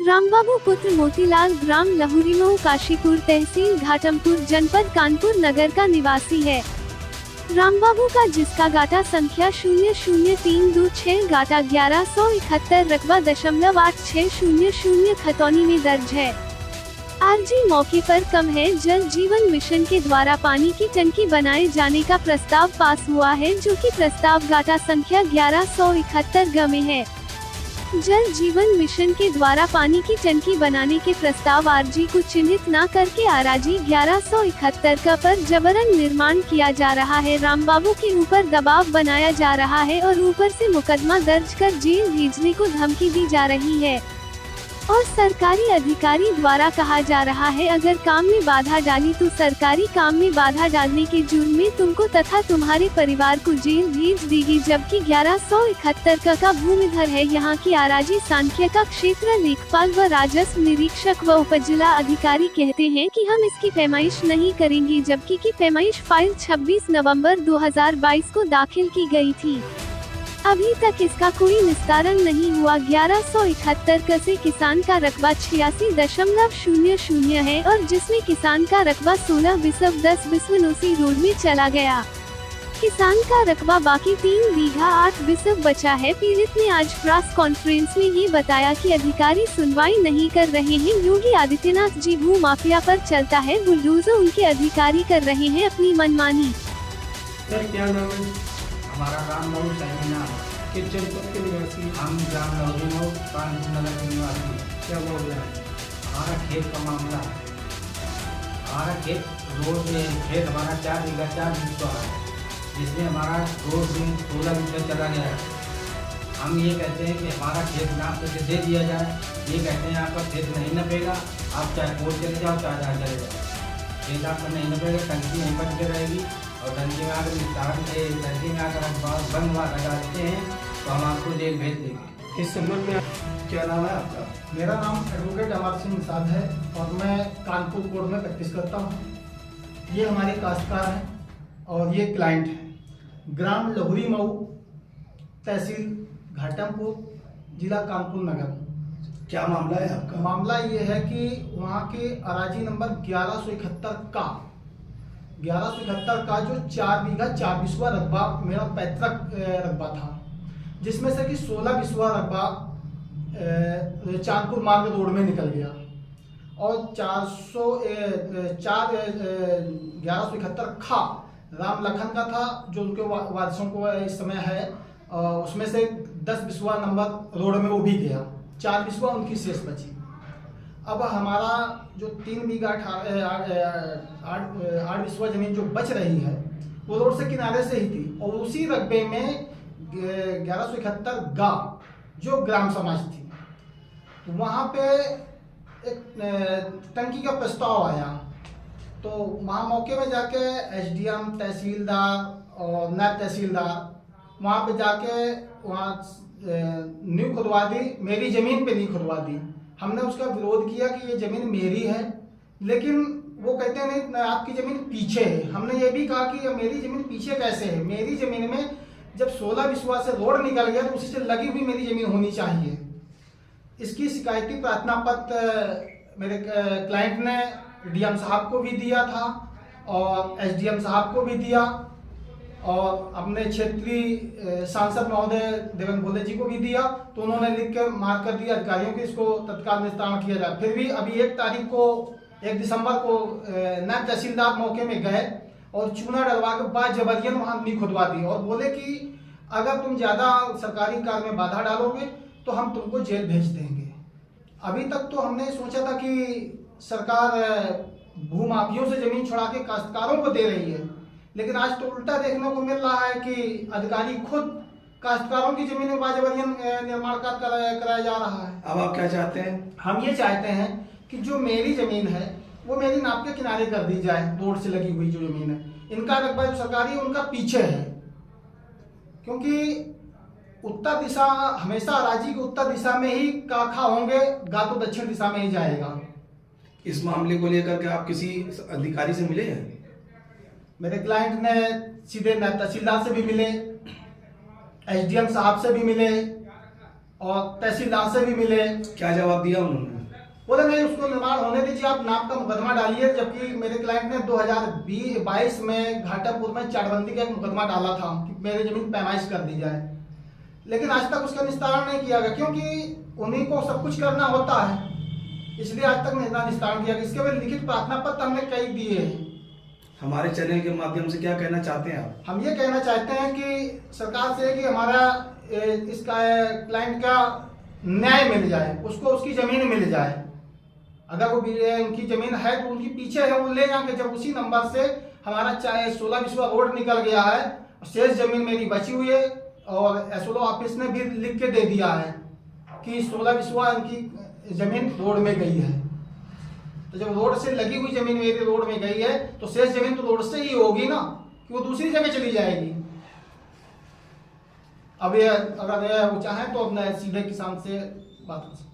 रामबाबू पुत्र मोतीलाल ग्राम लहुरीमऊ काशीपुर तहसील घाटमपुर जनपद कानपुर नगर का निवासी है। रामबाबू का जिसका गाटा संख्या 00326 गाटा 1171 रकबा 860 खतौनी में दर्ज है। आरजी मौके पर कम है। जल जीवन मिशन के द्वारा पानी की टंकी बनाए जाने का प्रस्ताव पास हुआ है, जो कि प्रस्ताव गाटा संख्या 1171 ग में है। जल जीवन मिशन के द्वारा पानी की टंकी बनाने के प्रस्ताव आरजी को चिन्हित न करके आरजी 1171 का पर जबरन निर्माण किया जा रहा है। रामबाबू के ऊपर दबाव बनाया जा रहा है और ऊपर से मुकदमा दर्ज कर जेल भेजने को धमकी दी जा रही है और सरकारी अधिकारी द्वारा कहा जा रहा है, अगर काम में बाधा डाली तो सरकारी काम में बाधा डालने के जुर्म में तुमको तथा तुम्हारे परिवार को जेल भेज देगी। जबकि 1171 का भूमिधर है। यहाँ की आरजी सांख्य का क्षेत्र लेखपाल व राजस्व निरीक्षक व उपजिला अधिकारी कहते हैं कि हम इसकी पैमाइश नहीं करेंगे, जबकि की पैमाइश फाइल 26 नवंबर 2022 को दाखिल की गई थी। अभी तक इसका कोई निस्तारण नहीं हुआ। 1171 से किसान का रकबा 86.00 है और जिसमें किसान का रकबा 16/10 रोड में चला गया। किसान का रकबा बाकी 3 बीघा 8 बचा है। पीड़ित ने आज प्रेस कॉन्फ्रेंस में ये बताया कि अधिकारी सुनवाई नहीं कर रहे हैं। योगी आदित्यनाथ जी भू माफिया पर चलता है बुलडोजर, उनके अधिकारी कर रहे हैं अपनी मनमानी। क्या नाम है? हमारा नाम लहू सैमीना है। किस जनपद के निवासी? हम ग्राम लहुरीमऊ कानपुर नगर के निवासी। क्या मामला है? हमारा खेत का मामला है। हमारा खेत रोड में खेत हमारा 4 बीघा 4 बिस्वा है, जिसमें हमारा रोड में 16 बिस्वा चला गया है। हम ये कहते हैं कि हमारा खेत नाम पे दे दिया जाए। ये कहते हैं आपका खेत नहीं नपेगा, आप चाहे कोर्ट चले जाओ चाहे जहाँ चले जाओ, खेत आपका नहीं नपेगा, टंकी नहीं बन के रहेगी और टंकी में आकर टंकी में आकर हम बंद लगा देते हैं तो हम आपको जेल भेज देंगे। इस संबंध में क्या नाम है आपका? मेरा नाम एडवोकेट अमर सिंह निषाद है और मैं कानपुर कोर्ट में प्रैक्टिस करता हूँ। ये हमारे काश्तकार हैं और ये क्लाइंट हैं। ग्राम लहुरीमऊ तहसील घाटमपुर जिला कानपुर नगर। क्या मामला है आपका? मामला ये है कि वहाँ के अराजी नंबर 1171 का जो 4 बीघा 4 बिस्वा रकबा मेरा पैतृक रकबा था, जिसमें से कि 16 बिस्वा रकबा चांदपुर मार्ग रोड में निकल गया और 1171 खा राम लखन का था, जो उनके वारिसों को इस समय है। उसमें से 10 बिस्वा नंबर रोड में वो भी गया, 4 बिस्वा उनकी शेष बची। अब हमारा जो 3 बीघा 8 बिस्वा जमीन जो बच रही है वो रोड से किनारे से ही थी और उसी रकबे में 1171 गा जो ग्राम समाज थी, तो वहाँ पे एक टंकी का प्रस्ताव आया। तो वहाँ मौके में जाके एसडीएम, तहसीलदार और नायब तहसीलदार वहाँ पे जाके वहाँ नींव खुदवा दी। मेरी ज़मीन पे नींव खुदवा दी। हमने उसका विरोध किया कि ये ज़मीन मेरी है, लेकिन वो कहते हैं नहीं, आपकी ज़मीन पीछे है। हमने ये भी कहा कि मेरी ज़मीन पीछे कैसे है? मेरी ज़मीन में जब 16 बिस्वा से रोड निकल गया तो उसी से लगी हुई मेरी ज़मीन होनी चाहिए। इसकी शिकायती प्रार्थना पत्र मेरे क्लाइंट ने डीएम साहब को भी दिया था और एसडीएम साहब को भी दिया और अपने क्षेत्रीय सांसद महोदय देवेंद्र भोले जी को भी दिया। तो उन्होंने लिख के मार कर दिया अधिकारियों की इसको तत्काल निस्तारण किया जाए। फिर भी अभी 1 दिसंबर को नायब तहसीलदार मौके में गए और चूना डलवा के बाद जबरियन वहाँ नींव खुदवा दी और बोले कि अगर तुम ज़्यादा सरकारी कार्य में बाधा डालोगे तो हम तुमको जेल भेज देंगे। अभी तक तो हमने सोचा था कि सरकार भूमाफियों से ज़मीन छुड़ा के काश्तकारों को दे रही है, लेकिन आज तो उल्टा देखने को मिल रहा है कि अधिकारी खुद काश्तकारों की जमीन में बाजबरियन निर्माण कार्य कराया जा रहा है। अब आप क्या चाहते हैं? हम ये चाहते हैं कि जो मेरी जमीन है वो मेरी नाप के किनारे कर दी जाए। रोड से लगी हुई जो जमीन है, इनका रकबा जो सरकारी है उनका पीछे है, क्योंकि उत्तर दिशा हमेशा राज्य की उत्तर दिशा में ही काखा होंगे, गा तो दक्षिण दिशा में ही जाएगा। इस मामले को लेकर के आप किसी अधिकारी से मिले हैं? मेरे क्लाइंट ने सीधे तहसीलदार से भी मिले, एसडीएम साहब से भी मिले और तहसीलदार से भी मिले। क्या जवाब दिया उन्होंने? बोले नहीं, उसको निर्माण होने दीजिए, आप नाप का मुकदमा डालिए। जबकि मेरे क्लाइंट ने 2022 में घाटापुर में चारबंदी का एक मुकदमा डाला था कि मेरी जमीन पैमाइश कर दी जाए, लेकिन आज तक उसका निस्तारण नहीं किया गया, क्योंकि उन्हीं को सब कुछ करना होता है, इसलिए आज तक निस्तारण किया गया। इसके बाद लिखित प्रार्थना पत्र हमने कई दिए हैं। हमारे चैनल के माध्यम से क्या कहना चाहते हैं आप? हम ये कहना चाहते हैं कि सरकार से कि हमारा इसका क्लाइंट का न्याय मिल जाए, उसको उसकी जमीन मिल जाए। अगर वो उनकी जमीन है तो उनकी पीछे है, वो ले जाके जब उसी नंबर से हमारा चाहे 16 रोड निकल गया है, शेष जमीन मेरी बची हुई है और एसओ ऑफिस ने भी लिख के दे दिया है कि 16 उनकी जमीन रोड में गई है। तो जब रोड से लगी हुई जमीन मेरी रोड में गई है तो शेष जमीन तो रोड से ही होगी ना, कि वो दूसरी जगह चली जाएगी। अब ये अगर वो चाहें तो अपना सीधे किसान से बात कर सकते हैं।